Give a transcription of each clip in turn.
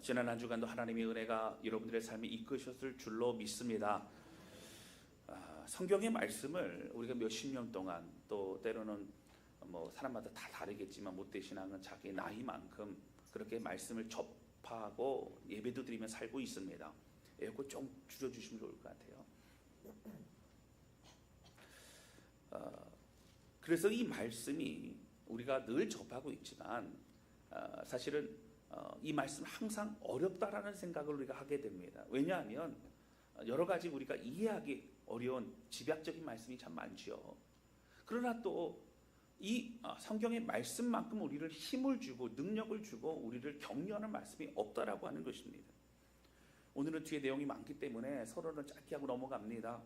지난 한 주간도 하나님의 은혜가 여러분들의 삶에 이끄셨을 줄로 믿습니다. 성경의 말씀을 우리가 몇십 년 동안, 또 때로는 사람마다 다 다르겠지만 못된 신앙은 자기 나이만큼 그렇게 말씀을 접하고 예배도 드리며 살고 있습니다. 에어컨 좀 줄여주시면 좋을 것 같아요. 그래서 이 말씀이 우리가 늘 접하고 있지만 사실은 이 말씀 항상 어렵다라는 생각을 우리가 하게 됩니다. 왜냐하면 여러 가지 우리가 이해하기 어려운 집약적인 말씀이 참 많지요. 그러나 또 이 성경의 말씀만큼 우리를 힘을 주고 능력을 주고 우리를 격려하는 말씀이 없다라고 하는 것입니다. 오늘은 뒤에 내용이 많기 때문에 서로는 짧게 하고 넘어갑니다.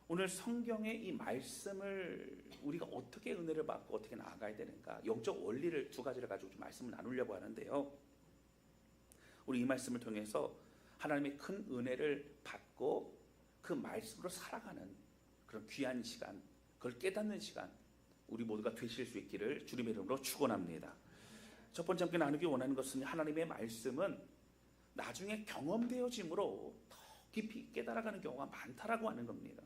오늘 성경의 이 말씀을 우리가 어떻게 은혜를 받고 어떻게 나아가야 되는가, 영적 원리를 두 가지를 가지고 좀 말씀을 나누려고 하는데요. 우리 이 말씀을 통해서 하나님의 큰 은혜를 받고 그 말씀으로 살아가는 그런 귀한 시간, 그걸 깨닫는 시간 우리 모두가 되실 수 있기를 주님의 이름으로 축원합니다. 첫 번째 함께 나누기 원하는 것은 하나님의 말씀은 나중에 경험되어짐으로 더 깊이 깨달아가는 경우가 많다라고 하는 겁니다.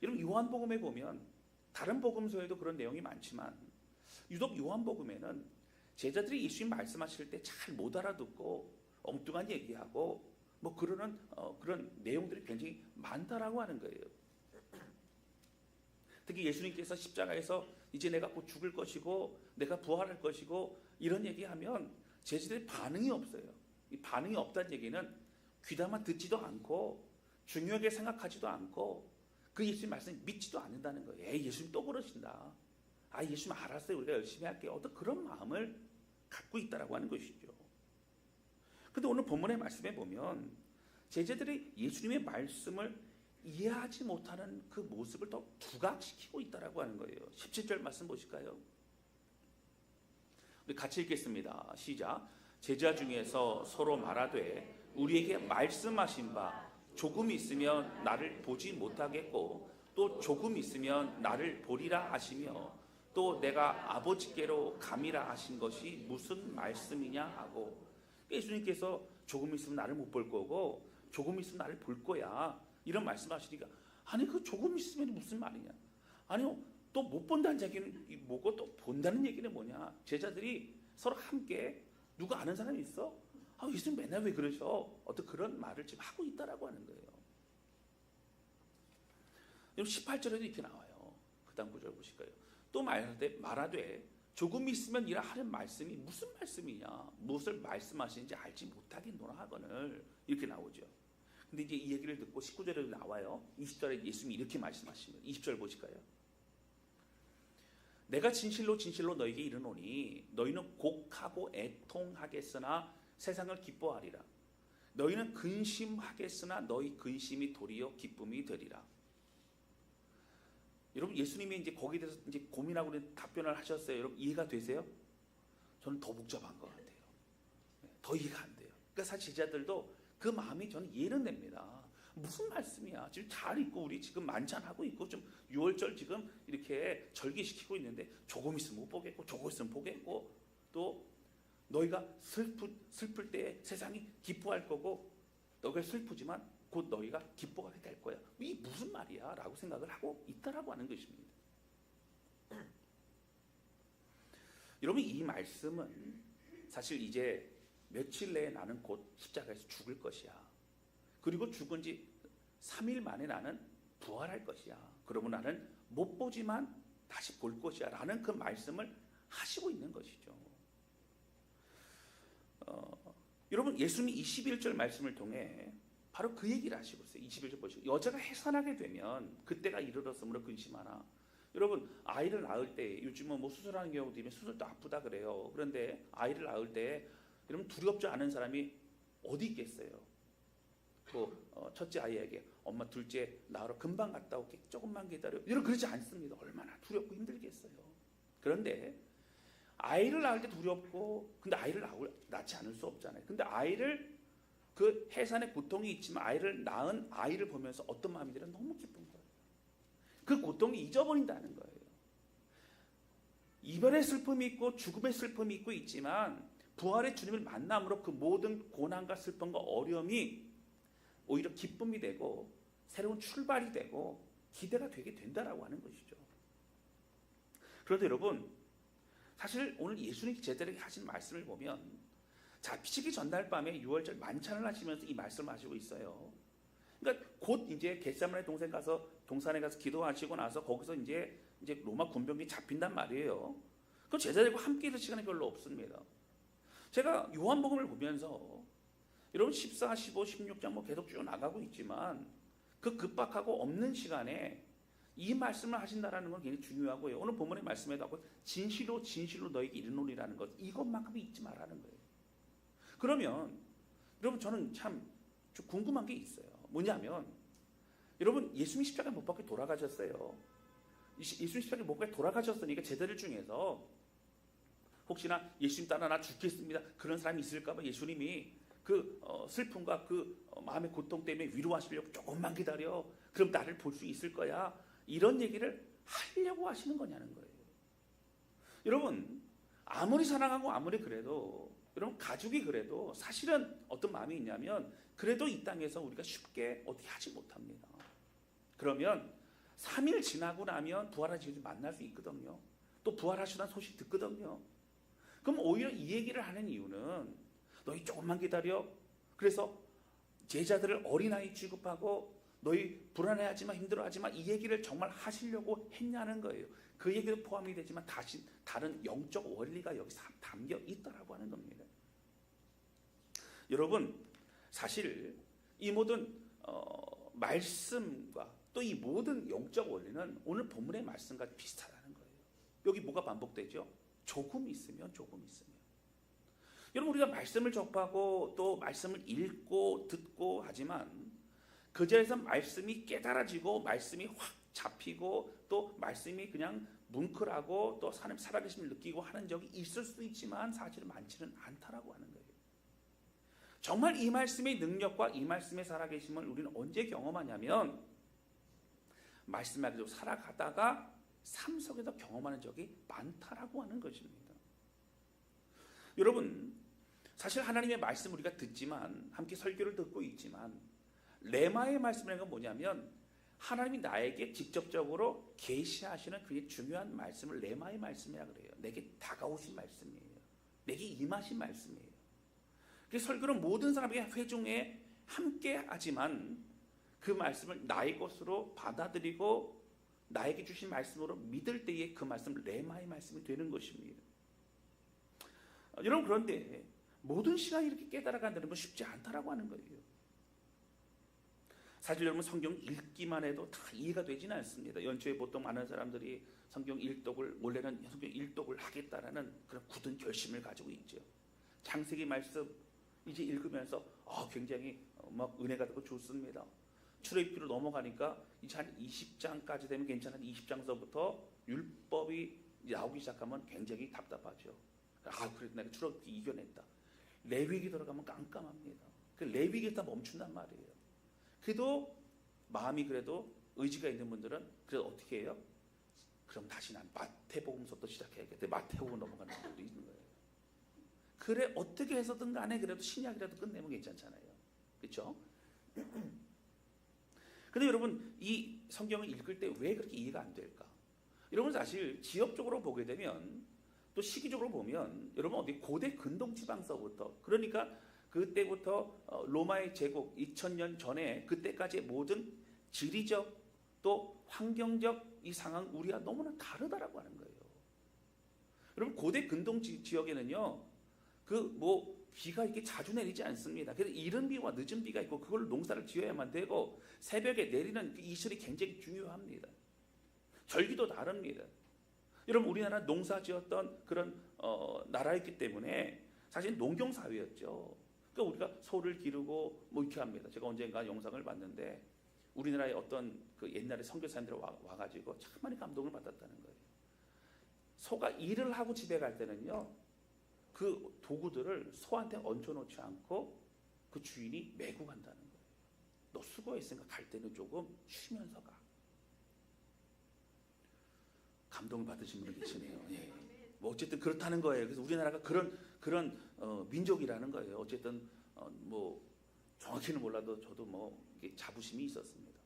여러분, 요한복음에 보면 다른 복음서에도 그런 내용이 많지만 유독 요한복음에는 제자들이 예수님 말씀하실 때 잘 못 알아듣고 엉뚱한 얘기하고 그러는 그런 내용들이 굉장히 많다라고 하는 거예요. 특히 예수님께서 십자가에서 이제 내가 곧 죽을 것이고 내가 부활할 것이고 이런 얘기하면 제자들이 반응이 없어요. 이 반응이 없다는 얘기는 귀담아 듣지도 않고 중요하게 생각하지도 않고 그 예수님 말씀 믿지도 않는다는 거예요. 에이, 예수님 또 그러신다. 아, 예수님 알았어요. 우리가 열심히 할게요. 어떤 그런 마음을 갖고 있다라고 하는 것이죠. 근데 오늘 본문의 말씀에 보면 제자들이 예수님의 말씀을 이해하지 못하는 그 모습을 더 부각시키고 있다라고 하는 거예요. 17절 말씀 보실까요? 우리 같이 읽겠습니다. 시작. 제자 중에서 서로 말하되 우리에게 말씀하신 바 조금 있으면 나를 보지 못하겠고 또 조금 있으면 나를 보리라 하시며 또 내가 아버지께로 감이라 하신 것이 무슨 말씀이냐 하고, 예수님께서 조금 있으면 나를 못 볼 거고 조금 있으면 나를 볼 거야 이런 말씀하시니까, 아니 그 조금 있으면 무슨 말이냐, 아니요 또 못 본다는 얘기는 뭐고 또 본다는 얘기는 뭐냐. 제자들이 서로 함께 누가 아는 사람이 있어? 아, 예수님 맨날 왜 그러셔? 어떤 그런 말을 지금 하고 있다라고 하는 거예요. 18절에도 이렇게 나와요. 그 다음 구절 보실까요? 또 말하되 조금 있으면 이라 하는 말씀이 무슨 말씀이냐, 무엇을 말씀하시는지 알지 못하겠노라 하거늘, 이렇게 나오죠. 근데 이제 이 얘기를 듣고 19절에도 나와요. 20절에 예수님이 이렇게 말씀하시면 20절 보실까요? 내가 진실로 진실로 너에게 이르노니 너희는 곡하고 애통하겠으나 세상을 기뻐하리라. 너희는 근심하겠으나 너희 근심이 도리어 기쁨이 되리라. 여러분, 예수님이 이제 거기에 대해서 이제 고민하고 답변을 하셨어요. 여러분, 이해가 되세요? 저는 더 복잡한 것 같아요. 더 이해가 안 돼요. 그러니까 사실 제자들도 그 마음이 저는 이해는 됩니다. 무슨 말씀이야? 지금 잘 있고 우리 지금 만찬하고 있고 좀 6월절 지금 이렇게 절기시키고 있는데 조금 있으면 못 보겠고 조금 있으면 보겠고, 또 너희가 슬플 때 세상이 기뻐할 거고 너희가 슬프지만 곧 너희가 기뻐하게 될 거야. 이 무슨 말이야? 라고 생각을 하고 있다라고 하는 것입니다. 여러분, 이 말씀은 사실 이제 며칠 내에 나는 곧 십자가에서 죽을 것이야. 그리고 죽은 지 3일 만에 나는 부활할 것이야. 그러면 나는 못 보지만 다시 볼 것이야 라는 그 말씀을 하시고 있는 것이죠. 여러분, 예수님이 21절 말씀을 통해 바로 그 얘기를 하시고 있어요. 21절 보시고, 여자가 해산하게 되면 그때가 이르렀으므로 근심하나. 여러분, 아이를 낳을 때 요즘은 수술하는 경우도 있으면 수술도 아프다 그래요. 그런데 아이를 낳을 때 여러분, 두렵지 않은 사람이 어디 있겠어요? 첫째 아이에게 엄마 둘째 낳으러 금방 갔다 올게, 조금만 기다려, 여러분 그러지 않습니다. 얼마나 두렵고 힘들겠어요. 그런데 아이를 낳을 때 두렵고, 근데 아이를 낳지 않을 수 없잖아요. 근데 아이를, 그 해산의 고통이 있지만 아이를 낳은 아이를 보면서 어떤 마음이 들어요? 너무 기쁜 거예요. 그 고통을 잊어버린다는 거예요. 이별의 슬픔이 있고 죽음의 슬픔이 있고 있지만 부활의 주님을 만남으로 그 모든 고난과 슬픔과 어려움이 오히려 기쁨이 되고 새로운 출발이 되고 기대가 되게 된다라고 하는 것이죠. 그런데 여러분, 사실 오늘 예수님이 제자들에게 하신 말씀을 보면, 자, 피치기 전날 밤에 유월절 만찬을 하시면서 이 말씀을 하시고 있어요. 그러니까 곧 이제 겟세마네 동산에 가서 기도하시고 나서 거기서 이제 로마 군병이 잡힌단 말이에요. 그 제자들과 함께 있을 시간이 별로 없습니다. 제가 요한복음을 보면서 여러분 14, 15, 16장 뭐 계속 쭉 나가고 있지만 그 급박하고 없는 시간에 이 말씀을 하신다라는 건 굉장히 중요하고요. 오늘 본문의 말씀에도 하고 진실로 진실로 너에게 이르노리라는 것, 이것만큼 잊지 말라는 거예요. 그러면 여러분 저는 참 궁금한 게 있어요. 뭐냐면 여러분 예수님 십자가에 못 박혀 돌아가셨어요. 예수님 십자가에 못 박혀 돌아가셨으니까 제자들 중에서 혹시나 예수님 따라 나 죽겠습니다 그런 사람이 있을까봐 예수님이 그 슬픔과 그 마음의 고통 때문에 위로하시려고 조금만 기다려. 그럼 나를 볼 수 있을 거야. 이런 얘기를 하려고 하시는 거냐는 거예요. 여러분 아무리 사랑하고 아무리 그래도 여러분 가족이 그래도 사실은 어떤 마음이 있냐면 그래도 이 땅에서 우리가 쉽게 어떻게 하지 못합니다. 그러면 3일 지나고 나면 부활하신 예수 만날 수 있거든요. 또 부활하시다는 소식 듣거든요. 그럼 오히려 이 얘기를 하는 이유는 너희 조금만 기다려. 그래서 제자들을 어린아이 취급하고 너희 불안해하지 마, 힘들어하지 마, 이 얘기를 정말 하시려고 했냐는 거예요. 그 얘기도 포함이 되지만 다른 영적 원리가 여기 담겨 있다라고 하는 겁니다. 여러분 사실 이 모든 말씀과 또 이 모든 영적 원리는 오늘 본문의 말씀과 비슷하다는 거예요. 여기 뭐가 반복되죠? 조금 있으면 조금 있으면. 여러분 우리가 말씀을 접하고 또 말씀을 읽고 듣고 하지만 그 자리에서 말씀이 깨달아지고 말씀이 확 잡히고 또 말씀이 그냥 뭉클하고 또 하나님 살아계심을 느끼고 하는 적이 있을 수 있지만 사실은 많지는 않다라고 하는 거예요. 정말 이 말씀의 능력과 이 말씀의 살아계심을 우리는 언제 경험하냐면 말씀을 가지고 살아가다가 삶 속에서 경험하는 적이 많다라고 하는 것입니다. 여러분 사실 하나님의 말씀 우리가 듣지만 함께 설교를 듣고 있지만 레마의 말씀이라는 건 뭐냐면 하나님이 나에게 직접적으로 계시하시는 굉장히 중요한 말씀을 레마의 말씀이라 그래요. 내게 다가오신 말씀이에요. 내게 임하신 말씀이에요. 그래서 설교는 모든 사람에게 회중에 함께 하지만 그 말씀을 나의 것으로 받아들이고 나에게 주신 말씀으로 믿을 때에 그 말씀 레마의 말씀이 되는 것입니다. 여러분 그런데 모든 시간이 이렇게 깨달아간다는 건 쉽지 않다라고 하는 거예요. 사실 여러분 성경 읽기만 해도 다 이해가 되지는 않습니다. 연초에 보통 많은 사람들이 성경 일독을 원래는 성경 일독을 하겠다라는 그런 굳은 결심을 가지고 있죠. 창세기 말씀 이제 읽으면서 굉장히 막 은혜가 되고 좋습니다. 출애굽기로 넘어가니까 이제 한 20장까지 되면 괜찮은 20장서부터 율법이 나오기 시작하면 굉장히 답답하죠. 그래도 내가 출애굽기 이겨냈다. 레위기 들어가면 깜깜합니다. 그 레위기에서 멈춘단 말이에요. 그래도 마음이 그래도 의지가 있는 분들은 그래도 어떻게 해요? 그럼 다시 난 마태복음서부터 시작해야겠다. 마태복음 넘어가는 분들이 있는 거예요. 그래 어떻게 해서든 간에 그래도 신약이라도 끝내면 괜찮잖아요. 그렇죠? 근데 여러분 이 성경을 읽을 때 왜 그렇게 이해가 안 될까? 여러분 사실 지역적으로 보게 되면 또 시기적으로 보면 여러분 어디 고대 근동 지방서부터 그러니까 그때부터 로마의 제국 2000년 전에 그때까지의 모든 지리적 또 환경적 이 상황 우리가 너무나 다르다라고 하는 거예요. 여러분 고대 근동 지역에는요 비가 이렇게 자주 내리지 않습니다. 그래서 이른 비와 늦은 비가 있고 그걸 농사를 지어야만 되고 새벽에 내리는 그 이슬이 굉장히 중요합니다. 절기도 다릅니다. 여러분 우리나라 농사 지었던 그런 나라였기 때문에 사실 농경 사회였죠. 그러니까 우리가 소를 기르고 뭐 이렇게 합니다. 제가 언젠가 영상을 봤는데 우리나라의 어떤 그 옛날에 선교사님들 와가지고 참 많이 감동을 받았다는 거예요. 소가 일을 하고 집에 갈 때는요. 그 도구들을 소한테 얹혀놓지 않고 그 주인이 메고 간다는 거예요. 너 수고했으니까 갈 때는 조금 쉬면서 가. 감동을 받으신 분이 계시네요. 예. 뭐 어쨌든 그렇다는 거예요. 그래서 우리나라가 그런 민족이라는 거예요. 어쨌든 뭐 정확히는 몰라도 저도 뭐 자부심이 있었습니다.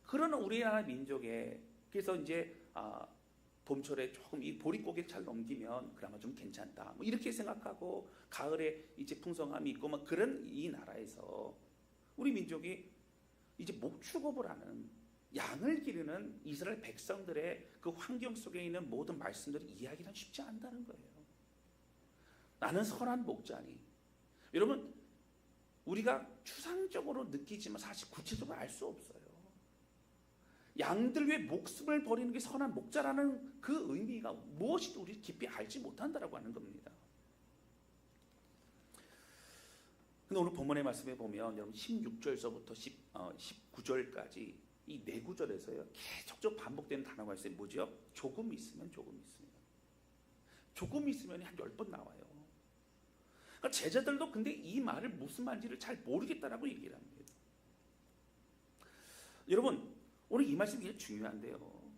그런 우리나라 민족에 그래서 이제 봄철에 조금 이 보릿고개를 잘 넘기면 그나마 좀 괜찮다. 뭐 이렇게 생각하고 가을에 이제 풍성함이 있고 막 그런 이 나라에서 우리 민족이 이제 목축업을 하는 양을 기르는 이스라엘 백성들의 그 환경 속에 있는 모든 말씀들을 이해하기는 쉽지 않다는 거예요. 나는 선한 목자니. 여러분 우리가 추상적으로 느끼지만 사실 구체적으로 알 수 없어요. 양들 위해 목숨을 버리는 게 선한 목자라는 그 의미가 무엇인지 우리 깊이 알지 못한다라고 하는 겁니다. 근데 오늘 본문의 말씀에 보면 여러분 16절서부터 19절까지 이 네 구절에서요 계속적으로 반복되는 단어가 있어요. 뭐죠? 조금 있으면 조금 있으면. 조금 있으면 한 10번 나와요. 그러니까 제자들도 근데 이 말을 무슨 말인지를 잘 모르겠다라고 얘기를 합니다. 여러분 오늘 이 말씀이 굉장히 중요한데요.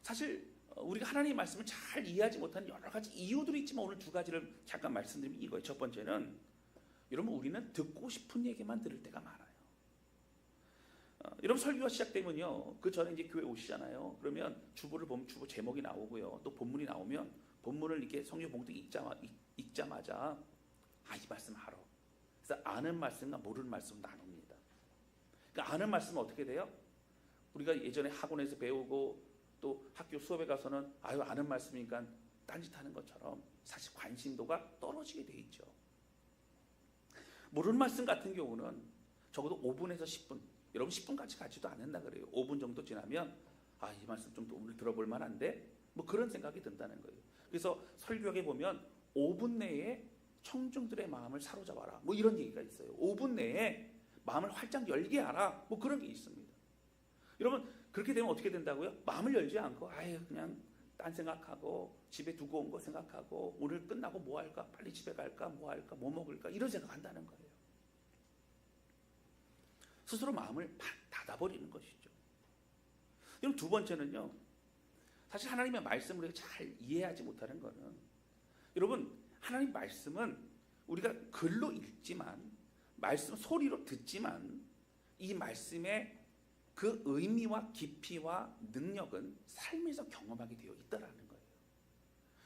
사실 우리가 하나님의 말씀을 잘 이해하지 못하는 여러 가지 이유들이 있지만 오늘 두 가지를 잠깐 말씀드리면 이거예요. 첫 번째는 여러분 우리는 듣고 싶은 얘기만 들을 때가 많아요. 여러분 설교가 시작되면요. 그 전에 이제 교회 오시잖아요. 그러면 주보를 보면 주보 제목이 나오고요. 또 본문이 나오면 본문을 이렇게 성경 봉독 읽자마자 이 말씀 알아. 그래서 아는 말씀과 모르는 말씀을 나눕니다. 그러니까 아는 말씀은 어떻게 돼요? 우리가 예전에 학원에서 배우고 또 학교 수업에 가서는 아는 말씀이니까 딴짓하는 것처럼 사실 관심도가 떨어지게 돼 있죠. 모르는 말씀 같은 경우는 적어도 5분에서 10분, 여러분 10분까지 가지도 않는다 그래요. 5분 정도 지나면 이 말씀 좀 오늘 들어볼 만한데 뭐 그런 생각이 든다는 거예요. 그래서 설교에 보면 5분 내에 청중들의 마음을 사로잡아라 뭐 이런 얘기가 있어요. 5분 내에 마음을 활짝 열게 하라 뭐 그런 게 있습니다. 여러분 그렇게 되면 어떻게 된다고요? 마음을 열지 않고 그냥 딴 생각하고 집에 두고 온 거 생각하고 오늘 끝나고 뭐 할까? 빨리 집에 갈까? 뭐 할까? 뭐 먹을까? 이런 생각한다는 거예요. 스스로 마음을 닫아버리는 것이죠. 그럼 두 번째는요. 사실 하나님의 말씀을 잘 이해하지 못하는 거는 여러분 하나님 말씀은 우리가 글로 읽지만 말씀 소리로 듣지만 이 말씀의 그 의미와 깊이와 능력은 삶에서 경험하게 되어 있다라는 거예요.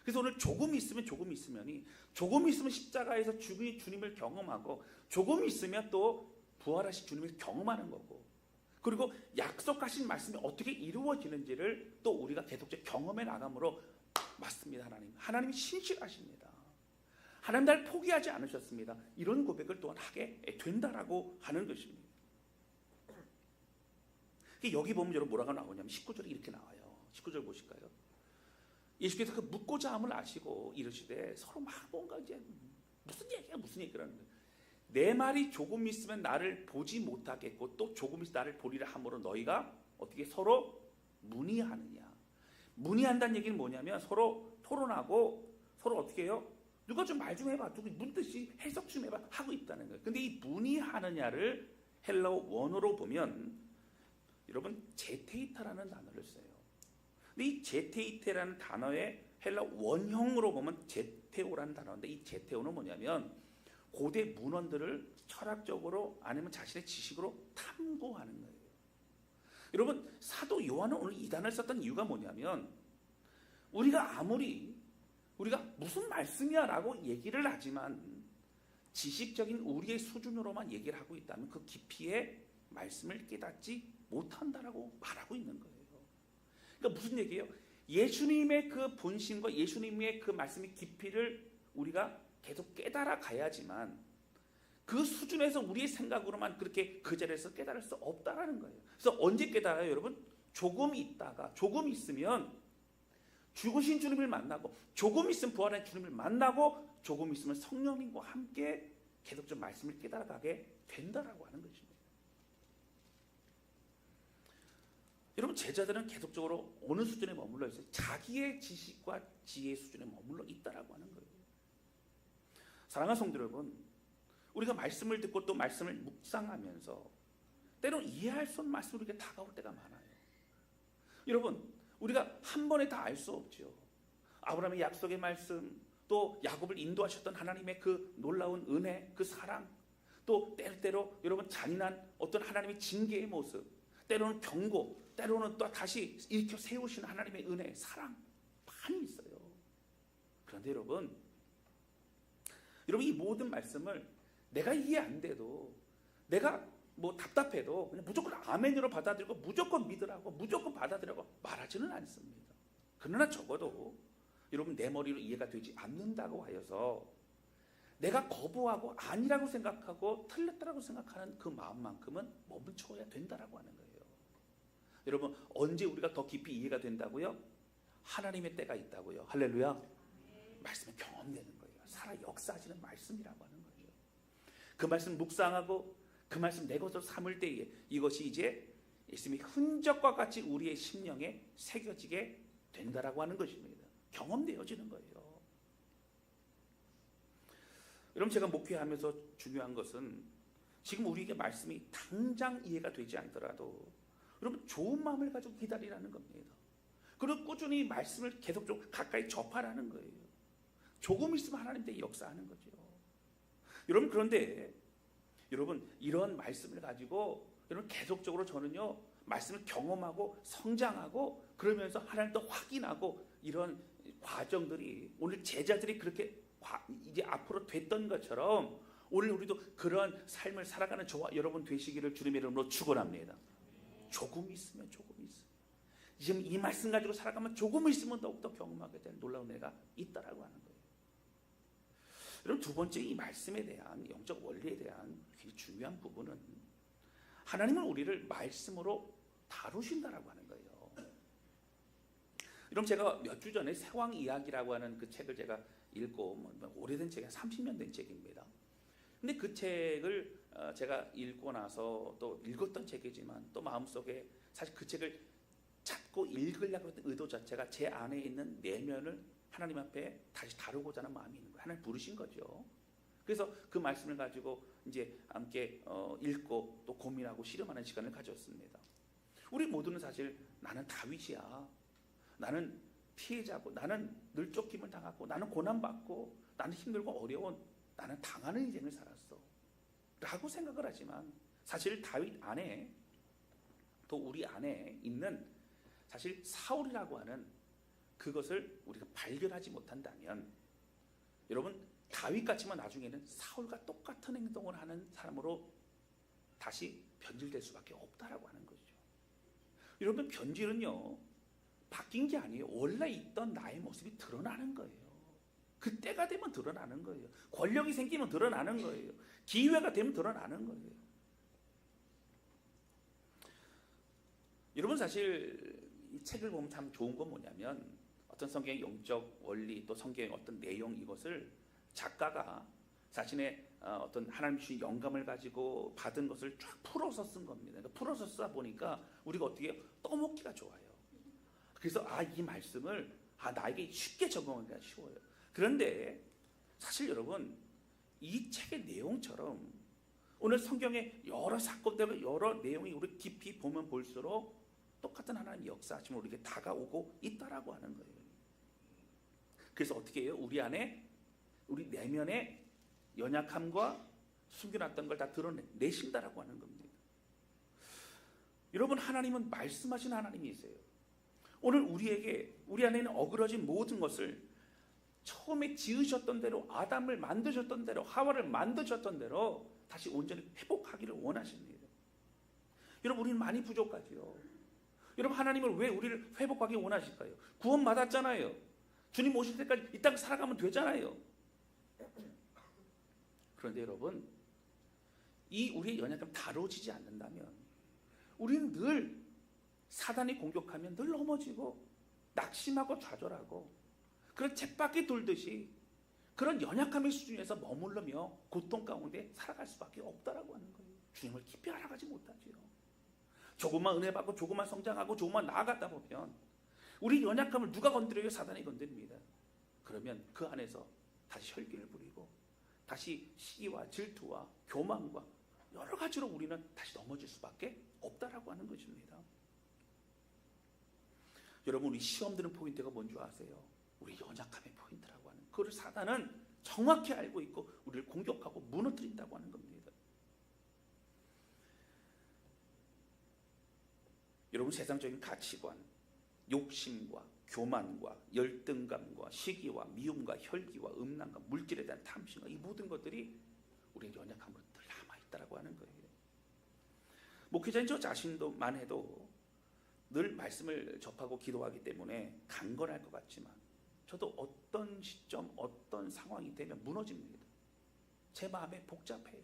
그래서 오늘 조금 있으면 조금 있으면이 조금 있으면 십자가에서 죽은 주님을 경험하고 조금 있으면 또 부활하신 주님을 경험하는 거고 그리고 약속하신 말씀이 어떻게 이루어지는지를 또 우리가 계속적으로 경험해 나감으로 맞습니다. 하나님이 신실하십니다. 하나님 날 포기하지 않으셨습니다. 이런 고백을 또한 하게 된다라고 하는 것입니다. 여기 보면 여러분 뭐라고 나오냐면 19절이 이렇게 나와요. 19절 보실까요? 예수께서 그 묻고자 함을 아시고 이르시되 서로 막 뭔가 이제 무슨 얘기라는 거예요. 내 말이 조금 있으면 나를 보지 못하겠고 또 조금 있으면 나를 보리라 함으로 너희가 어떻게 서로 문의하느냐. 문의한다는 얘기는 뭐냐면 서로 토론하고 서로 어떻게 해요? 누가 좀 말 좀 해봐. 누구 묻듯이 해석 좀 해봐. 하고 있다는 거예요. 근데 이 문의하느냐를 헬라어 원어로 보면 여러분 제테이타라는 단어를 써요. 근데 이 제테이테라는 단어의 헬라 원형으로 보면 제테오라는 단어인데 이 제테오는 뭐냐면 고대 문헌들을 철학적으로 아니면 자신의 지식으로 탐구하는 거예요. 여러분 사도 요한은 오늘 이 단어를 썼던 이유가 뭐냐면 우리가 아무리 우리가 무슨 말씀이야 라고 얘기를 하지만 지식적인 우리의 수준으로만 얘기를 하고 있다면 그 깊이의 말씀을 깨닫지 못한다라고 말하고 있는 거예요. 그러니까 무슨 얘기예요? 예수님의 그 본심과 예수님의 그 말씀의 깊이를 우리가 계속 깨달아 가야지만 그 수준에서 우리의 생각으로만 그렇게 그 자리에서 깨달을 수 없다라는 거예요. 그래서 언제 깨달아요, 여러분? 조금 있다가 조금 있으면 죽으신 주님을 만나고 조금 있으면 부활한 주님을 만나고 조금 있으면 성령님과 함께 계속 좀 말씀을 깨달아가게 된다라고 하는 것입니다. 여러분 제자들은 계속적으로 어느 수준에 머물러 있어요? 자기의 지식과 지혜의 수준에 머물러 있다라고 하는 거예요. 사랑하는 성도 여러분, 우리가 말씀을 듣고 또 말씀을 묵상하면서 때로는 이해할 수 없는 말씀이 우리에게 다가올 때가 많아요. 여러분 우리가 한 번에 다 알 수 없죠. 아브라함의 약속의 말씀, 또 야곱을 인도하셨던 하나님의 그 놀라운 은혜, 그 사랑, 또 때때로 여러분 잔인한 어떤 하나님의 징계의 모습, 때로는 경고, 때로는 또 다시 일으켜 세우시는 하나님의 은혜, 사랑 많이 있어요. 그런데 여러분 이 모든 말씀을 내가 이해 안 돼도, 내가 뭐 답답해도 그냥 무조건 아멘으로 받아들이고 무조건 믿으라고, 무조건 받아들이라고 말하지는 않습니다. 그러나 적어도 여러분 내 머리로 이해가 되지 않는다고 하여서 내가 거부하고 아니라고 생각하고 틀렸다라고 생각하는 그 마음만큼은 멈춰야 된다라고 하는 거예요. 여러분 언제 우리가 더 깊이 이해가 된다고요? 하나님의 때가 있다고요. 할렐루야. 말씀이 경험되는 거예요. 살아 역사하시는 말씀이라고 하는 거죠. 그 말씀 묵상하고 그 말씀 내 것으로 삼을 때에 이것이 이제 예수님의 흔적과 같이 우리의 심령에 새겨지게 된다라고 하는 것입니다. 경험되어지는 거예요. 여러분 제가 목회하면서 중요한 것은 지금 우리에게 말씀이 당장 이해가 되지 않더라도 여러분 좋은 마음을 가지고 기다리라는 겁니다. 그리고 꾸준히 말씀을 계속 좀 가까이 접하라는 거예요. 조금 있으면 하나님 때 역사하는 거죠. 여러분 그런데 여러분 이런 말씀을 가지고 여러분 계속적으로 저는요 말씀을 경험하고 성장하고 그러면서 하나님 또 확인하고 이런 과정들이 오늘 제자들이 그렇게 이제 앞으로 됐던 것처럼 오늘 우리도 그런 삶을 살아가는 저와 여러분 되시기를 주님의 이름으로 축원합니다. 조금 있으면 지금 이 말씀 가지고 살아가면 조금 있으면 더욱더 경험하게 될 놀라운 은혜가 있다라고 하는 거예요. 여러분 두 번째 이 말씀에 대한 영적 원리에 대한 굉장히 중요한 부분은 하나님은 우리를 말씀으로 다루신다라고 하는 거예요. 여러분 제가 몇 주 전에 세왕 이야기라고 하는 그 책을 제가 읽고 오래된 책이 30년 된 책입니다. 근데 그 책을 제가 읽고 나서 또 읽었던 책이지만 또 마음속에 사실 그 책을 찾고 읽으려고 했던 의도 자체가 제 안에 있는 내면을 하나님 앞에 다시 다루고자 하는 마음이 있는 거예요. 하나님 부르신 거죠. 그래서 그 말씀을 가지고 이제 함께 읽고 또 고민하고 실험하는 시간을 가졌습니다. 우리 모두는 사실 나는 다윗이야, 나는 피해자고, 나는 늘 쫓김을 당하고, 나는 고난받고, 나는 힘들고 어려운, 나는 당하는 인생을 살았어 라고 생각을 하지만 사실 다윗 안에 또 우리 안에 있는 사실 사울이라고 하는 그것을 우리가 발견하지 못한다면 여러분 다윗같지만 나중에는 사울과 똑같은 행동을 하는 사람으로 다시 변질될 수밖에 없다라고 하는 거죠. 여러분 변질은요 바뀐 게 아니에요. 원래 있던 나의 모습이 드러나는 거예요. 그때가 되면 드러나는 거예요. 권력이 생기면 드러나는 거예요. 기회가 되면 드러나는 거예요. 여러분 사실 이 책을 보면 참 좋은 건 뭐냐면 어떤 성경의 영적 원리 또 성경의 어떤 내용 이것을 작가가 자신의 어떤 하나님 주신 영감을 가지고 받은 것을 쫙 풀어서 쓴 겁니다. 그러니까 풀어서 쓰다 보니까 우리가 어떻게 떠먹기가 좋아요. 그래서 이 말씀을 나에게 쉽게 적용하기가 쉬워요. 그런데 사실 여러분 이 책의 내용처럼 오늘 성경의 여러 사건들 여러 내용이 우리 깊이 보면 볼수록 똑같은 하나님의 역사하심을 우리에게 다가오고 있다라고 하는 거예요. 그래서 어떻게 해요? 우리 안에 우리 내면의 연약함과 숨겨놨던 걸 다 드러내신다라고 하는 겁니다. 여러분 하나님은 말씀하신 하나님이세요. 오늘 우리 안에 있는 어그러진 모든 것을 처음에 지으셨던 대로 아담을 만드셨던 대로 하와를 만드셨던 대로 다시 온전히 회복하기를 원하십니다. 여러분 우리는 많이 부족하지요. 여러분 하나님은 왜 우리를 회복하기 원하실까요? 구원 받았잖아요. 주님 오실 때까지 이 땅 살아가면 되잖아요. 그런데 여러분 이 우리의 연약함 다뤄지지 않는다면 우리는 늘 사단이 공격하면 늘 넘어지고 낙심하고 좌절하고 그런 쳇바퀴 돌듯이 그런 연약함의 수준에서 머무르며 고통 가운데 살아갈 수밖에 없다라고 하는 거예요. 주님을 깊이 알아가지 못하지요. 조금만 은혜 받고 조금만 성장하고 조금만 나아가다 보면 우리 연약함을 누가 건드려요? 사단이 건드립니다. 그러면 그 안에서 다시 혈기를 부리고 다시 시기와 질투와 교만과 여러 가지로 우리는 다시 넘어질 수밖에 없다라고 하는 것입니다. 여러분 우리 시험 드는 포인트가 뭔지 아세요? 우리 연약함의 포인트라고 하는 그걸 사단은 정확히 알고 있고 우리를 공격하고 무너뜨린다고 하는 겁니다. 여러분, 세상적인 가치관, 욕심과 교만과 열등감과 시기와 미움과 혈기와 음란과 물질에 대한 탐심과 이 모든 것들이 우리의 연약함으로 늘 남아있다고 하는 거예요. 목회자인 저 자신도만 해도 늘 말씀을 접하고 기도하기 때문에 강건할 것 같지만 저도 어떤 시점, 어떤 상황이 되면 무너집니다. 제 마음에 복잡해요.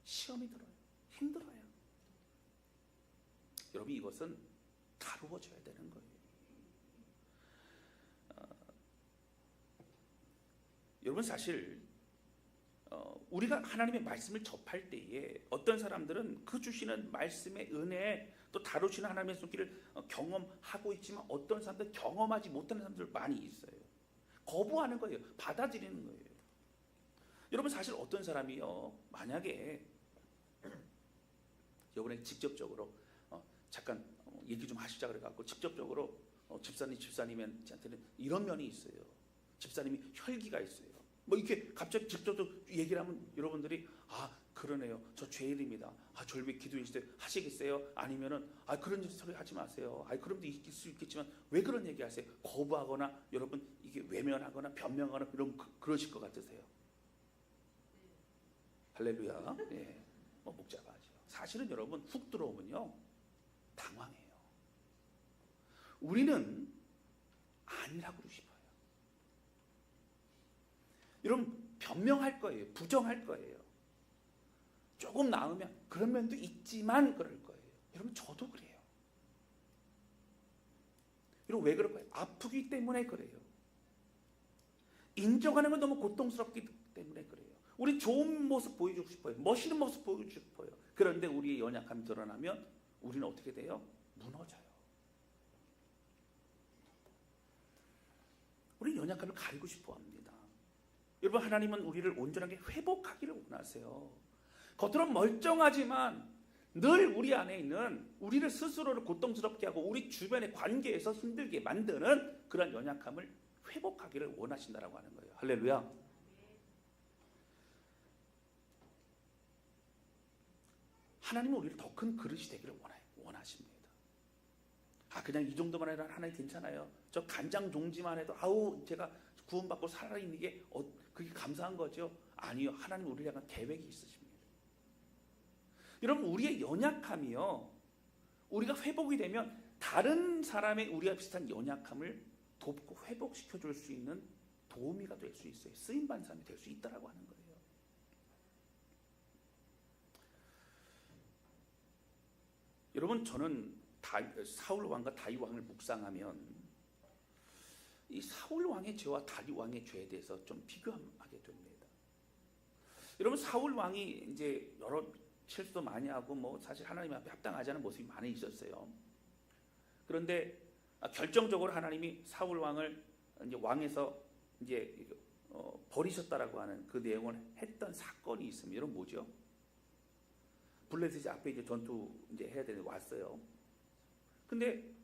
시험이 들어요. 힘들어요. 여러분, 이것은 다루어져야 되는 거예요. 여러분, 사실 우리가 하나님의 말씀을 접할 때에 어떤 사람들은 그 주시는 말씀의 은혜에 또 다루시는 하나님의 손길을 경험하고 있지만 어떤 사람들은 경험하지 못하는 사람들 많이 있어요. 거부하는 거예요. 받아들이는 거예요. 여러분, 사실 어떤 사람이요, 만약에 이번에 직접적으로 잠깐 얘기 좀 하시자 그래갖고 직접적으로 집사님한테는 이런 면이 있어요. 집사님이 혈기가 있어요. 뭐 이렇게 갑자기 직접적으로 얘기를 하면 여러분들이 그러네요. 저 죄인입니다. 저를 위해 기도해 주세요. 하시겠어요? 아니면은 그런 소리 하지 마세요. 그럼도 있을 수 있겠지만 왜 그런 얘기 하세요? 거부하거나 여러분 이게 외면하거나 변명하거나 그러실 것 같으세요? 할렐루야. 예. 목자가 하죠. 사실은 여러분 훅 들어오면요 당황해요. 우리는 아니라고 그러고 싶어요. 여러분 변명할 거예요. 부정할 거예요. 조금 나으면 그런 면도 있지만 그럴 거예요. 여러분 저도 그래요. 여러분 왜 그럴까요? 아프기 때문에 그래요. 인정하는 건 너무 고통스럽기 때문에 그래요. 우리 좋은 모습 보여주고 싶어요. 멋있는 모습 보여주고 싶어요. 그런데 우리의 연약함이 드러나면 우리는 어떻게 돼요? 무너져요. 우리 연약함을 가리고 싶어 합니다. 여러분, 하나님은 우리를 온전하게 회복하기를 원하세요. 겉으로 멀쩡하지만 늘 우리 안에 있는 우리를 스스로를 고통스럽게 하고 우리 주변의 관계에서 힘들게 만드는 그런 연약함을 회복하기를 원하신다라고 하는 거예요. 할렐루야. 하나님은 우리를 더 큰 그릇이 되기를 원하십니다. 그냥 이 정도만 해도 하나님 괜찮아요. 저 간장 종지만 해도 제가 구원받고 살아있는 게 그게 감사한 거죠. 아니요. 하나님 우리를 향한 계획이 있으십니다. 여러분, 우리의 연약함이요, 우리가 회복이 되면 다른 사람의 우리와 비슷한 연약함을 돕고 회복시켜 줄 수 있는 도우미가 될 수 있어요. 쓰임받는 사람이 될 수 있다라고 하는 거예요. 여러분, 저는 사울 왕과 다윗 왕을 묵상하면 이 사울 왕의 죄와 다윗 왕의 죄에 대해서 좀 비교하게 됩니다. 여러분, 사울 왕이 이제 여러 실수도 많이 하고 사실 하나님 앞에 합당하지 않은 모습이 많이 있었어요. 그런데 결정적으로 하나님이 사울 왕을 이제 왕에서 이제 버리셨다라고 하는 그 내용을 했던 사건이 있습니다. 여러분 뭐죠? 블레셋이 앞에 이제 전투 이제 해야 되는데 왔어요. 근데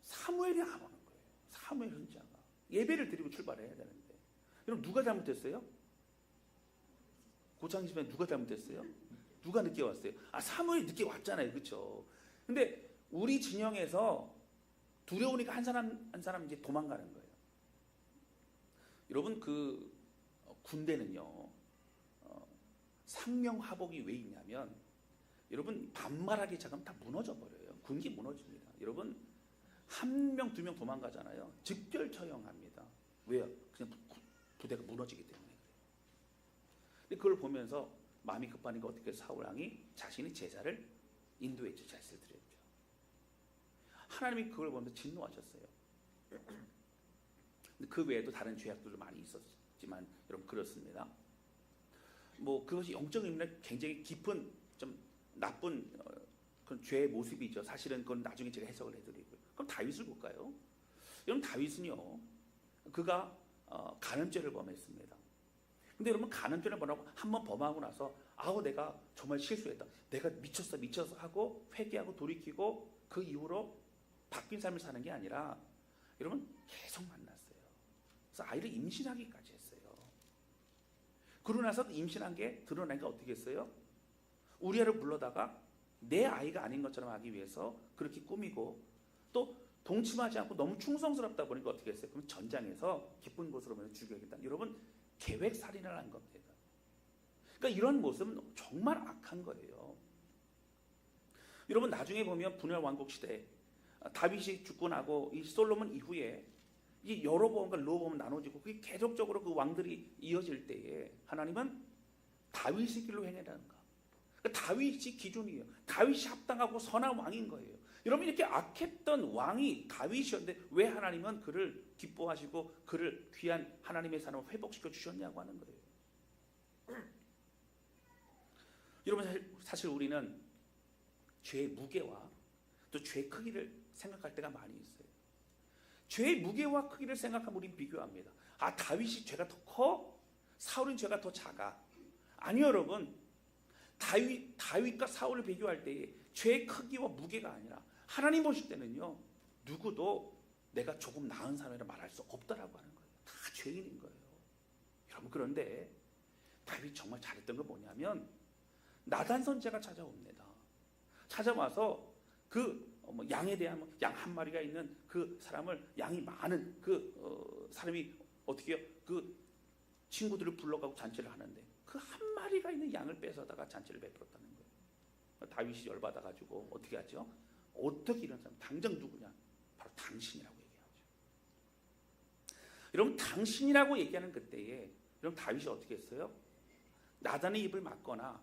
사무엘이 안 오는 거예요. 사무엘 혼자가 예배를 드리고 출발해야 되는데, 여러분 누가 잘못했어요? 고창집에 누가 잘못했어요? 누가 늦게 왔어요? 사무엘이 늦게 왔잖아요, 그렇죠? 근데 우리 진영에서 두려우니까 한 사람 이제 도망가는 거예요. 여러분 그 군대는요, 상명하복이 왜 있냐면 여러분 반말하기 시작하면 다 무너져 버려요. 군기 무너집니다. 여러분 한 명, 두 명 도망가잖아요. 즉결 처형합니다. 왜요? 그냥 부대가 무너지기 때문에 그래요. 근데 그걸 보면서 마음이 급하니까 어떻게 사울 왕이 자신의 제자를 인도했죠. 제사를 드렸죠. 하나님이 그걸 보면서 진노하셨어요. 근데 그 외에도 다른 죄악들도 많이 있었지만 여러분 그렇습니다. 그것이 영적 의미는 굉장히 깊은 좀 나쁜 그런 죄의 모습이죠. 사실은 그건 나중에 제가 해석을 해드리고요. 그럼 다윗을 볼까요? 여러분 다윗은요, 그가 간음죄를 범했습니다. 근데 여러분 간음죄를 범하고 한번 범하고 나서 내가 정말 실수했다. 내가 미쳤어 하고 회개하고 돌이키고 그 이후로 바뀐 삶을 사는 게 아니라 여러분 계속 만났어요. 그래서 아이를 임신하기까지 했어요. 그러고 나서 임신한 게 드러나니까 어떻게 했어요? 우리아를 불러다가 내 아이가 아닌 것처럼 하기 위해서 그렇게 꾸미고 또 동침하지 않고 너무 충성스럽다 보니까 어떻게 했어요? 그럼 전장에서 기쁜 곳으로 보내 죽여야겠다. 여러분 계획살인을 한 겁니다. 그러니까 이런 모습은 정말 악한 거예요. 여러분 나중에 보면 분열 왕국 시대 다윗이 죽고 나고 이 솔로몬 이후에 이 여로보암과 르호보암은 나눠지고 그게 계속적으로 그 왕들이 이어질 때에 하나님은 다윗의 길로 행해라는 거. 그러니까 다윗이 기준이에요. 다윗이 합당하고 선한 왕인 거예요. 여러분 이렇게 악했던 왕이 다윗이었는데 왜 하나님은 그를 기뻐하시고 그를 귀한 하나님의 사람을 회복시켜 주셨냐고 하는 거예요. 여러분 사실 우리는 죄의 무게와 또 죄의 크기를 생각할 때가 많이 있어요. 죄의 무게와 크기를 생각하면 우리는 비교합니다. 아 다윗이 죄가 더 커? 사울은 죄가 더 작아? 아니요 여러분. 다윗과 사울을 비교할 때에 죄의 크기와 무게가 아니라 하나님 보실 때는요 누구도 내가 조금 나은 사람이라 말할 수 없다라고 하는 거예요. 다 죄인인 거예요. 여러분 그런데 다윗이 정말 잘했던 건 뭐냐면 나단 선지자가 찾아옵니다. 찾아와서 그 양에 대한 양 한 마리가 있는 그 사람을 양이 많은 그 사람이 어떻게 해요? 그 친구들을 불러가고 잔치를 하는데 그 한 마리가 있는 양을 뺏어다가 잔치를 베풀었다는 거예요. 다윗이 열받아가지고 어떻게 하죠? 어떻게 이런 사람 당장 누구냐? 바로 당신이라고 얘기하죠. 여러분 당신이라고 얘기하는 그때에 여러분 다윗이 어떻게 했어요? 나단의 입을 막거나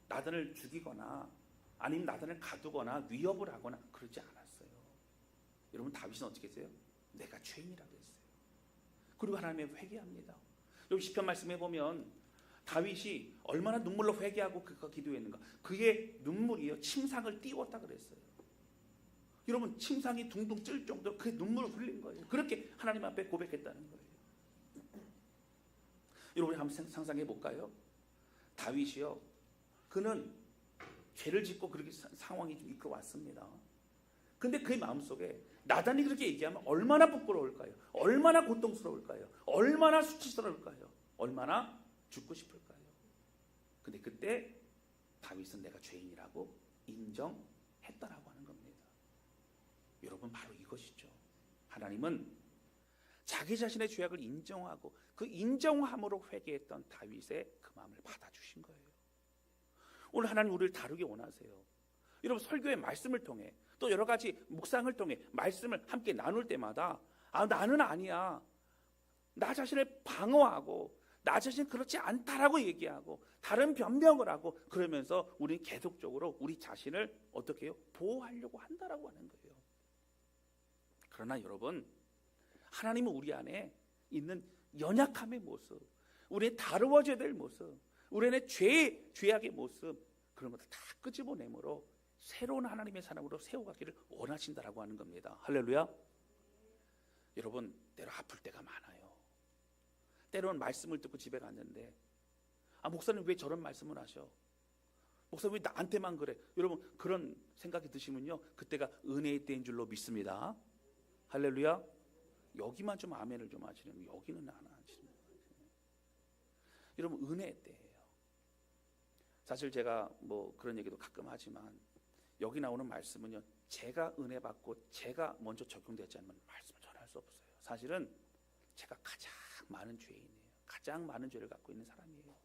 나단을 죽이거나 아니면 나단을 가두거나 위협을 하거나 그러지 않았어요. 여러분 다윗은 어떻게 했어요? 내가 죄인이라고 했어요. 그리고 하나님의 회개합니다. 여기 시편 말씀해 보면 다윗이 얼마나 눈물로 회개하고 그가 기도했는가. 그의 눈물이요 침상을 띄웠다 그랬어요. 여러분 침상이 둥둥 뜰 정도로 그 눈물을 흘린 거예요. 그렇게 하나님 앞에 고백했다는 거예요. 여러분 한번 상상해 볼까요? 다윗이요 그는 죄를 짓고 그렇게 상황이 좀 이끌어 왔습니다. 근데 그의 마음속에 나단이 그렇게 얘기하면 얼마나 부끄러울까요? 얼마나 고통스러울까요? 얼마나 수치스러울까요? 얼마나 죽고 싶을까요? 근데 그때 다윗은 내가 죄인이라고 인정했다라고 하는 겁니다. 여러분 바로 이것이죠. 하나님은 자기 자신의 죄악을 인정하고 그 인정함으로 회개했던 다윗의 그 마음을 받아주신 거예요. 오늘 하나님 우리를 다루기 원하세요. 여러분 설교의 말씀을 통해 또 여러 가지 묵상을 통해 말씀을 함께 나눌 때마다 아 나는 아니야. 나 자신을 방어하고 나 자신은 그렇지 않다라고 얘기하고 다른 변명을 하고 그러면서 우리는 계속적으로 우리 자신을 어떻게 해요? 보호하려고 한다라고 하는 거예요. 그러나 여러분 하나님은 우리 안에 있는 연약함의 모습, 우리의 다루어져야 될 모습, 우리의 죄악의 모습 그런 것들 다 끄집어내므로 새로운 하나님의 사람으로 세워가기를 원하신다라고 하는 겁니다. 할렐루야. 여러분 때로 아플 때가 많아요. 때로는 말씀을 듣고 집에 갔는데 아 목사님 왜 저런 말씀을 하셔? 목사님 왜 나한테만 그래? 여러분 그런 생각이 드시면요 그때가 은혜의 때인 줄로 믿습니다. 할렐루야. 여기만 좀 아멘을 좀 하시는 여기는 안 하시는 거예요. 여러분 은혜의 때예요. 사실 제가 뭐 그런 얘기도 가끔 하지만 여기 나오는 말씀은요 제가 은혜 받고 제가 먼저 적용되지 않으면 말씀을 전할 수 없어요. 사실은 제가 가장 많은 죄인이에요. 가장 많은 죄를 갖고 있는 사람이에요.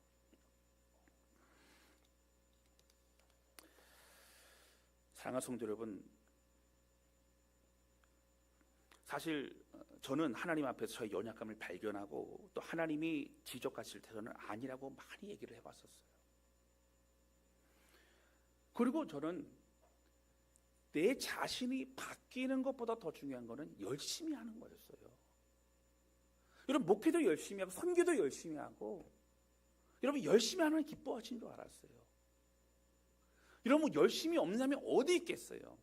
사랑하는 성도 여러분, 사실 저는 하나님 앞에서 저의 연약함을 발견하고 또 하나님이 지적하실 때 저는 아니라고 많이 얘기를 해봤었어요. 그리고 저는 내 자신이 바뀌는 것보다 더 중요한 거는 열심히 하는 거였어요. 여러분 목회도 열심히 하고 선교도 열심히 하고 여러분 열심히 하는 게 기뻐하신 줄 알았어요. 여러분 열심히 없는 사람이 어디 있겠어요.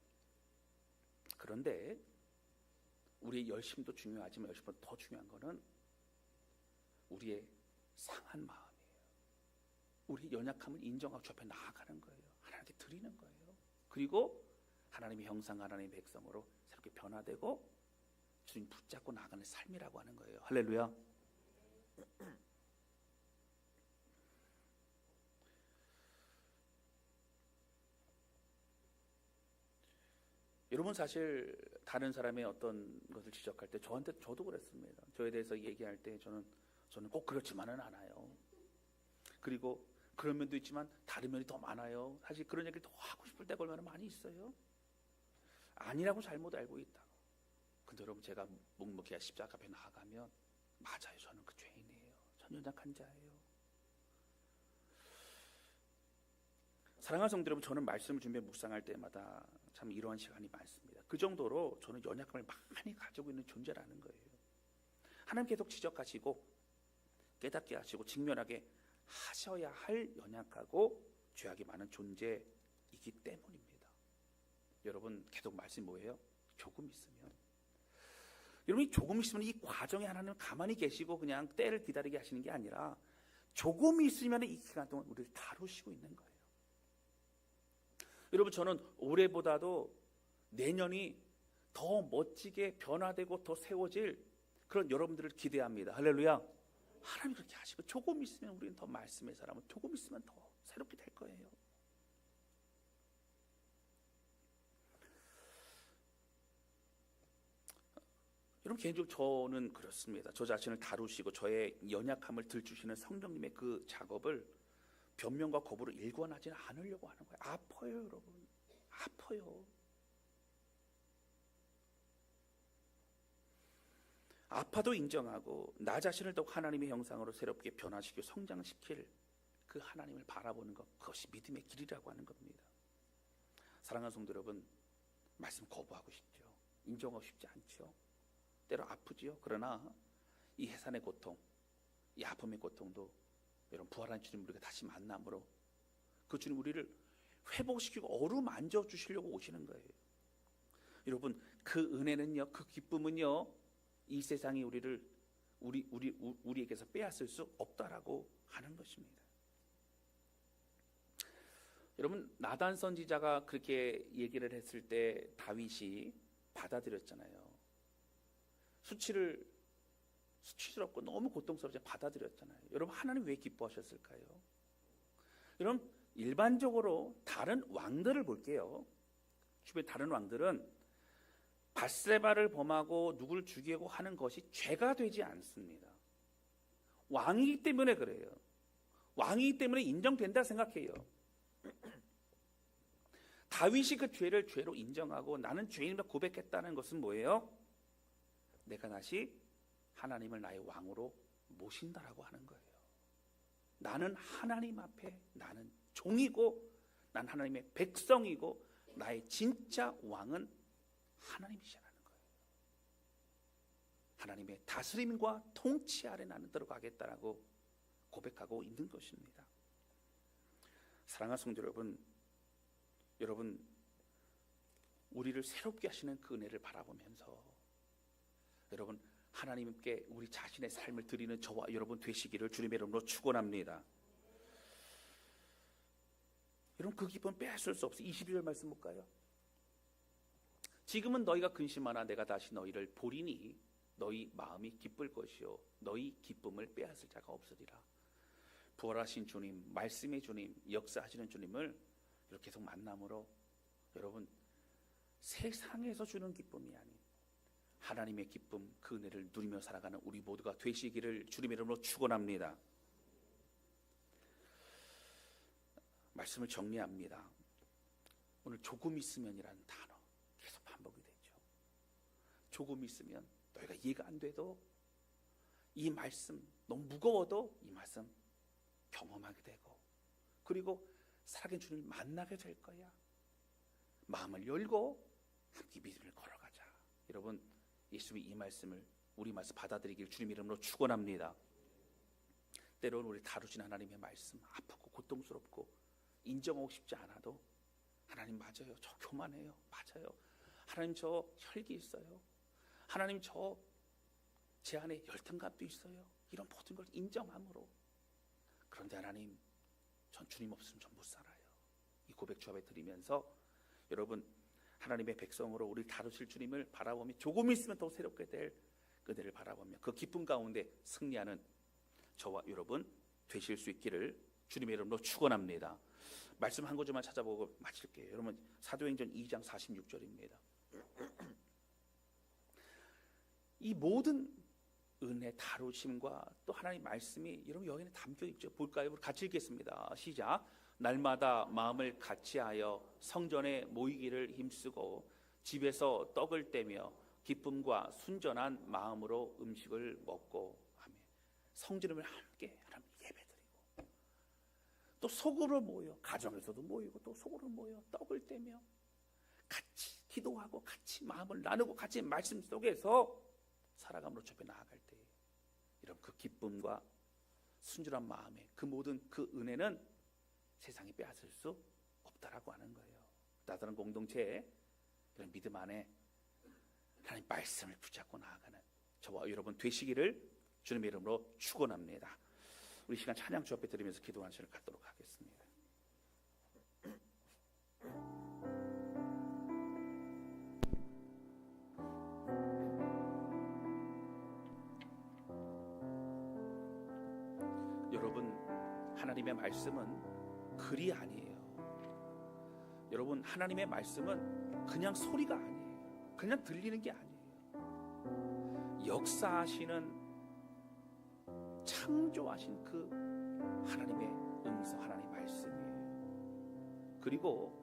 그런데 우리의 열심도 중요하지만 열심보다 더 중요한 거는 우리의 상한 마음이에요. 우리 연약함을 인정하고 주 앞에 나아가는 거예요. 하나님께 드리는 거예요. 그리고 하나님의 형상 하나님의 백성으로 새롭게 변화되고 주님 붙잡고 나가는 삶이라고 하는 거예요. 할렐루야. 여러분, 사실 다른 사람의 어떤 것을 지적할 때 저도 그랬습니다. 저에 대해서 얘기할 때 저는 꼭 그렇지만은 않아요. 그리고 그런 면도 있지만 다른 면이 더 많아요. 사실 그런 얘기를 더 하고 싶을 때가 얼마나 많이 있어요. 아니라고 잘못 알고 있다. 근데 여러분, 제가 묵묵히 십자가 앞에 나아가면 맞아요. 저는 그 죄인이에요. 전 연약한 자예요. 사랑하는 성도 여러분, 저는 말씀을 준비해 묵상할 때마다 참 이러한 시간이 많습니다. 그 정도로 저는 연약함을 많이 가지고 있는 존재라는 거예요. 하나님 계속 지적하시고 깨닫게 하시고 직면하게 하셔야 할 연약하고 죄악이 많은 존재이기 때문입니다. 여러분, 계속 말씀이 뭐예요? 조금 있으면. 여러분이 조금 있으면 이 과정에 하나님 가만히 계시고 그냥 때를 기다리게 하시는 게 아니라 조금 있으면 이 기간 동안 우리를 다루시고 있는 거예요. 여러분, 저는 올해보다도 내년이 더 멋지게 변화되고 더 세워질 그런 여러분들을 기대합니다. 할렐루야. 하나님 그렇게 하시고 조금 있으면 우리는 더 말씀의 사람은 조금 있으면 더 새롭게 될 거예요. 여러분, 개인적으로 저는 그렇습니다. 저 자신을 다루시고 저의 연약함을 들추시는 성령님의 그 작업을 변명과 거부로 일관하지는 않으려고 하는 거예요. 아파요, 여러분. 아파요. 아파도 인정하고 나 자신을 더욱 하나님의 형상으로 새롭게 변화시키고 성장시킬 그 하나님을 바라보는 것, 그것이 믿음의 길이라고 하는 겁니다. 사랑하는 성도 여러분, 말씀 거부하고 싶죠. 인정하고 싶지 않죠. 때로 아프지요. 그러나 이 해산의 고통, 이 아픔의 고통도 여러분, 부활한 주님 우리가 다시 만남으로 그 주님 우리를 회복시키고 어루만져 주시려고 오시는 거예요. 여러분, 그 은혜는요, 그 기쁨은요, 이 세상이 우리에게서 빼앗을 수 없다라고 하는 것입니다. 여러분, 나단 선지자가 그렇게 얘기를 했을 때 다윗이 받아들였잖아요. 수치스럽고 너무 고통스럽게 받아들였잖아요. 여러분, 하나님 왜 기뻐하셨을까요? 여러분, 일반적으로 다른 왕들을 볼게요. 주변 다른 왕들은 밧세바를 범하고 누구를 죽이고 하는 것이 죄가 되지 않습니다. 왕이기 때문에 그래요. 왕이기 때문에 인정된다 생각해요. 다윗이 그 죄를 죄로 인정하고 나는 죄인임을 고백했다는 것은 뭐예요? 내가 다시 하나님을 나의 왕으로 모신다라고 하는 거예요. 나는 하나님 앞에 나는 종이고 난 하나님의 백성이고 나의 진짜 왕은 하나님이시라는 거예요. 하나님의 다스림과 통치 아래 나는 들어가겠다라고 고백하고 있는 것입니다. 사랑하는 성도 여러분, 우리를 새롭게 하시는 그 은혜를 바라보면서 여러분, 하나님께 우리 자신의 삶을 드리는 저와 여러분 되시기를 주님의 이름으로 축원합니다. 여러분, 그 기쁨 빼앗을 수 없어요. 22절 말씀 볼까요? 지금은 너희가 근심하나 내가 다시 너희를 보리니 너희 마음이 기쁠 것이요 너희 기쁨을 빼앗을 자가 없으리라. 부활하신 주님, 말씀의 주님, 역사하시는 주님을 이렇게 계속 만남으로 여러분, 세상에서 주는 기쁨이 아닌 하나님의 기쁨, 그 은혜를 누리며 살아가는 우리 모두가 되시기를 주님의 이름으로 축원합니다. 말씀을 정리합니다. 오늘 조금 있으면이라는 단어 계속 반복이 되죠. 조금 있으면 너희가 이해가 안 돼도 이 말씀 너무 무거워도 이 말씀 경험하게 되고 그리고 살아계신 주님을 만나게 될 거야. 마음을 열고 함께 믿음을 걸어가자. 여러분, 예수님이 이 말씀을 우리 말씀 받아들이길 주님 이름으로 축원합니다. 때로는 우리 다루신 하나님의 말씀 아프고 고통스럽고 인정하고 싶지 않아도 하나님 맞아요. 저 교만해요. 맞아요. 하나님 저 혈기 있어요. 하나님 제 안에 열등감도 있어요. 이런 모든 걸 인정함으로 그런데 하나님 전 주님 없으면 전 못 살아요. 이 고백 주 앞에 드리면서 여러분 하나님의 백성으로 우리를 다루실 주님을 바라보며 조금 있으면 더 새롭게 될 그들을 바라보며 그 기쁨 가운데 승리하는 저와 여러분 되실 수 있기를 주님의 이름으로 축원합니다. 말씀 한 구절만 찾아보고 마칠게요. 여러분 사도행전 2장 46절입니다. 이 모든 은혜 다루심과 또 하나님 말씀이 여러분 여기는 담겨 있죠. 볼까요? 우리 같이 읽겠습니다. 시작. 날마다 마음을 같이하여 성전에 모이기를 힘쓰고 집에서 떡을 떼며 기쁨과 순전한 마음으로 음식을 먹고 하며 성전을 함께 하나님 예배드리고 또 속으로 모여 가정에서도 모이고 또 속으로 모여 떡을 떼며 같이 기도하고 같이 마음을 나누고 같이 말씀 속에서 살아감으로 좁혀 나아갈 때 이런 그 기쁨과 순전한 마음에 그 모든 그 은혜는 세상이 빼앗을 수 없다라고 하는 거예요. 나다른 공동체에 이런 믿음 안에 하나님 말씀을 붙잡고 나아가는 저와 여러분 되시기를 주님의 이름으로 축원합니다. 우리 시간 찬양 주 앞에 드리면서 기도하는 시간을 갖도록 하겠습니다. 여러분 하나님의 말씀은 글이 아니에요. 여러분 하나님의 말씀은 그냥 소리가 아니에요. 그냥 들리는 게 아니에요. 역사하시는 창조하신 그 하나님의 음성 하나님의 말씀이에요. 그리고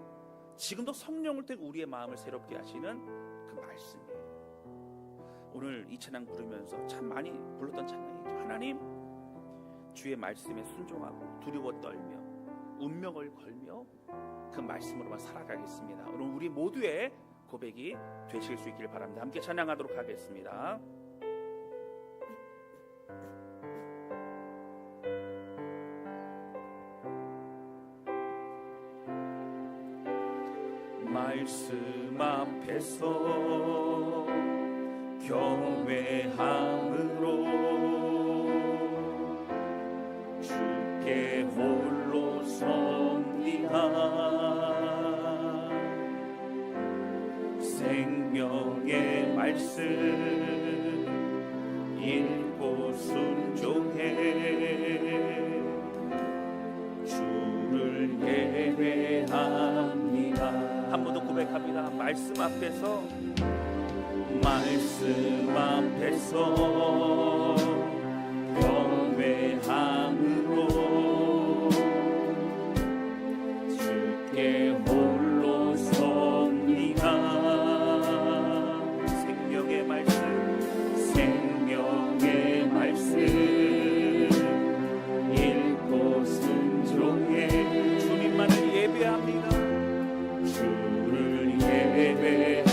지금도 성령을 통해 우리의 마음을 새롭게 하시는 그 말씀이에요. 오늘 이 찬양 부르면서 참 많이 불렀던 찬양이죠. 하나님 주의 말씀에 순종하고 두려워 떨며 운명을 걸며 그 말씀으로만 살아가겠습니다. 오늘 우리 모두의 고백이 되실 수 있기를 바랍니다. 함께 찬양하도록 하겠습니다. 말씀 앞에서 경외함으로 주께 홀로 섭리한 생명의 말씀 읽고 순종해 주를 예배합니다. 한 번 더 고백합니다. 말씀 앞에서 경외함으로 주께 홀로 섭리한 생명의 말씀 읽고 순종해 주님만을 예배합니다. 주를 예배합니다.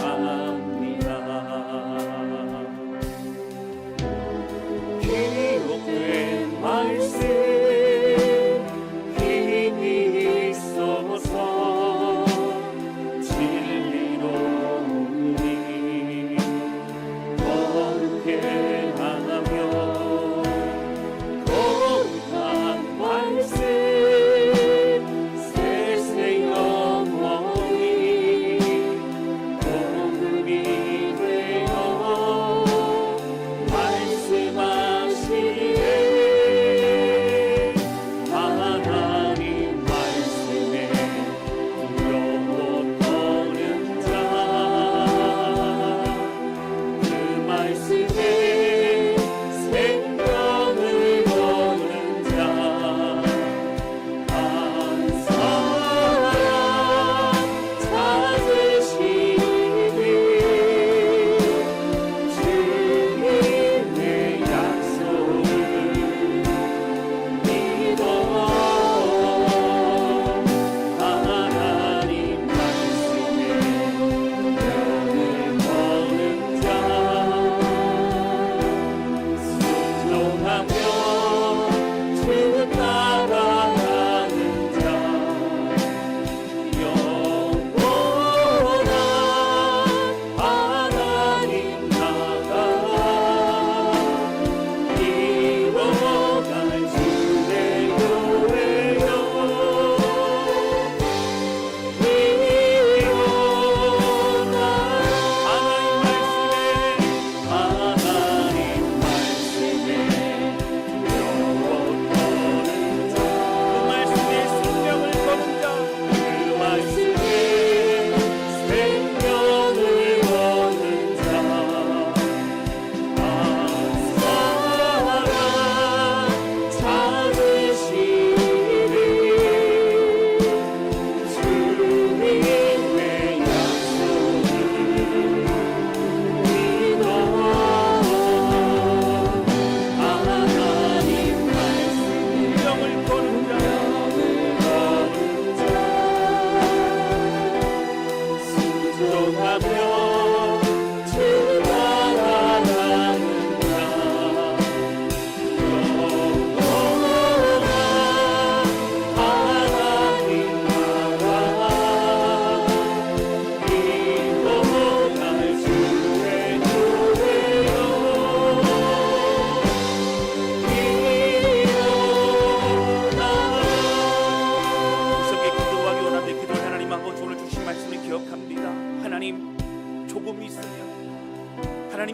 기록된 말씀 힘이 있어서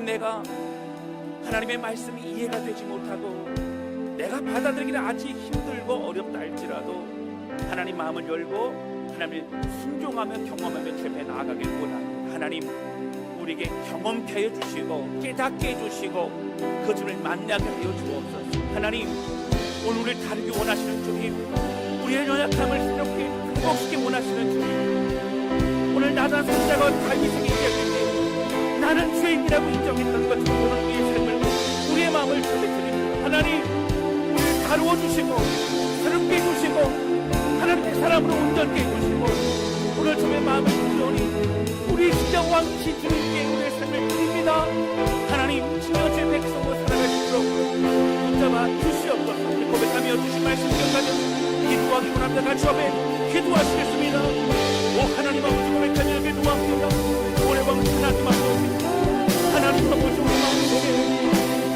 하나님, 내가 하나님의 말씀이 이해가 되지 못하고 내가 받아들이기는 아직 힘들고 어렵다 할지라도 하나님 마음을 열고 하나님을 순종하며 경험하며 주 앞에 나아가길 원합니다. 하나님, 우리에게 경험케 하여 주시고 깨닫게 해주시고 그 주를 만나게 하여 주옵소서. 하나님, 오늘 우리를 다루기 원하시는 주님, 우리의 연약함을 새롭게 회복시키기 원하시는 주님, 오늘 나단 선자가 다윗에게 얘기했는데 나는 죄인이라고 인정했던 것처럼 오늘 우리의 삶을, 우리의 마음을 전해드립니다. 하나님, 우리를 다루어 주시고 새롭게 해주시고 하나님의 사람으로 온전케 해주시고 오늘 주의 마음을 주시오니 우리 신정왕 주님께 우리의 삶을 드립니다. 하나님, 진정 주의 백성으로 살아가시도록 붙잡아 주시옵소서. 고백하며 주신 말씀 기억하며 기도하기 원합니다. 같이 앞에 기도하시겠습니다. 오 하나님 아버지, 고백하며 기도합니다. 오래 왕 하나님 아버지, 하나님 아버지, 우리 마음속에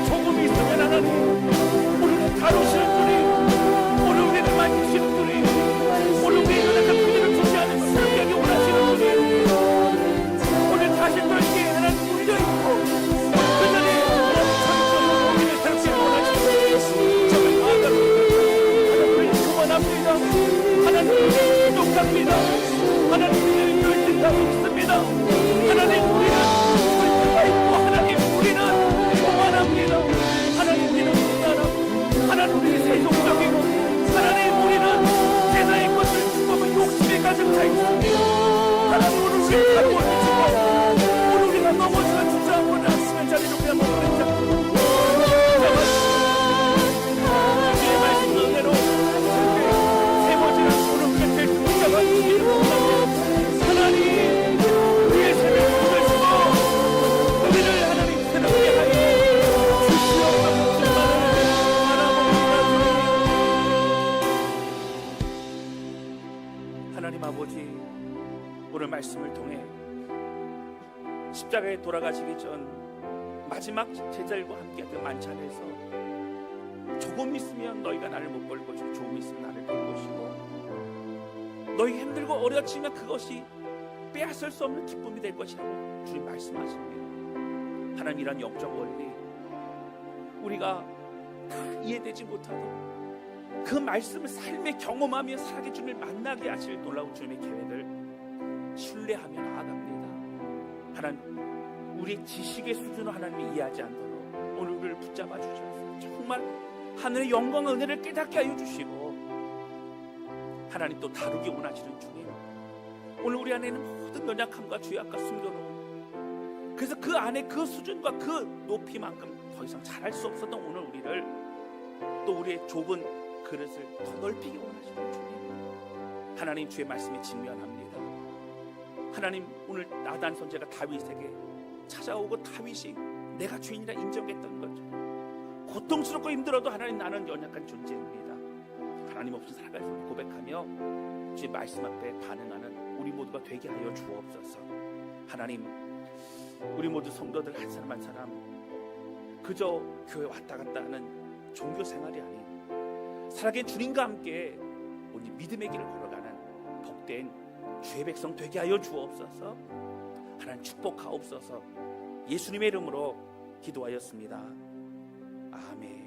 조금이 있으면 하나님 오늘 다루시는 주님, 오늘 우리를 만지시는 주님, 오늘 우리의 연약한 그들을 주지 않은 새롭게 하기 원하시는 주님, 오늘 다시 넓게 하나님 울려있고 그 전에 하나님 우리를 새롭게 원하시는 저를 나아갑니다. 하나님을 소원합니다. 하나님을 부족합니다. 하나님을 열심하고 있습니다. 하나님, 우리는 불평가 있고 하나님, 우리는 교만합니다. 하나님, 우리는 무난하고 하나님, 우리는 세속적이고 하나님, 우리는 세상의 것을 추구하고 욕심에 가득 차 있습니다. 하나님, 오늘 우리를 다루어 주시고 오늘 우리가 넘어지는 주장을 하시는 자리로 그냥 머무는 자 주의 말씀 은혜로 세워지는 오늘 우리가 될 수 있다가 주시는 하나님, 우리의 삶을 부르시고 우리를 하나님 새롭게 하여 주시옵소서. 하나님 아버지, 오늘 말씀을 통해 십자가에 돌아가시기 전 마지막 제자들과 함께했던 만찬에서 조금 있으면 너희가 나를 못 볼 것이고 조금 있으면 나를 볼 것이고 너희 힘들고 어려지면 그것이 빼앗을 수 없는 기쁨이 될 것이라고 주님 말씀하십니다. 하나님, 이런 영적 원리 우리가 다 이해되지 못하도 그 말씀을 삶에 경험하며 살아계 주님을 만나게 하실 놀라운 주님의 계획을 신뢰하며 나아갑니다. 하나님, 우리의 지식의 수준을 하나님이 이해하지 않도록 오늘 우리를 붙잡아 주셔서 정말 하늘의 영광과 은혜를 깨닫게 하여 주시고 하나님, 또 다루기 원하시는 주님, 오늘 우리 안에 있는 모든 연약함과 죄악과 숨겨놓은, 그래서 그 안에 그 수준과 그 높이만큼 더 이상 잘할 수 없었던 오늘 우리를 또 우리의 좁은 그릇을 더 넓히기 원하시는 주님, 하나님, 주의 말씀에 직면합니다. 하나님, 오늘 나단 선지자가 다윗에게 찾아오고 다윗이 내가 죄인이라 인정했던 것처럼 고통스럽고 힘들어도 하나님, 나는 연약한 존재입니다. 하나님 없이 살아갈 수 없는 고백하며 주의 말씀 앞에 반응하는 우리 모두가 되게 하여 주옵소서. 하나님, 우리 모두 성도들 한 사람 한 사람 그저 교회 왔다 갔다 하는 종교 생활이 아닌 살아계신 주님과 함께 우리 믿음의 길을 걸어가는 복된 주의 백성 되게 하여 주옵소서. 하나님, 축복하옵소서. 예수님의 이름으로 기도하였습니다. 아멘.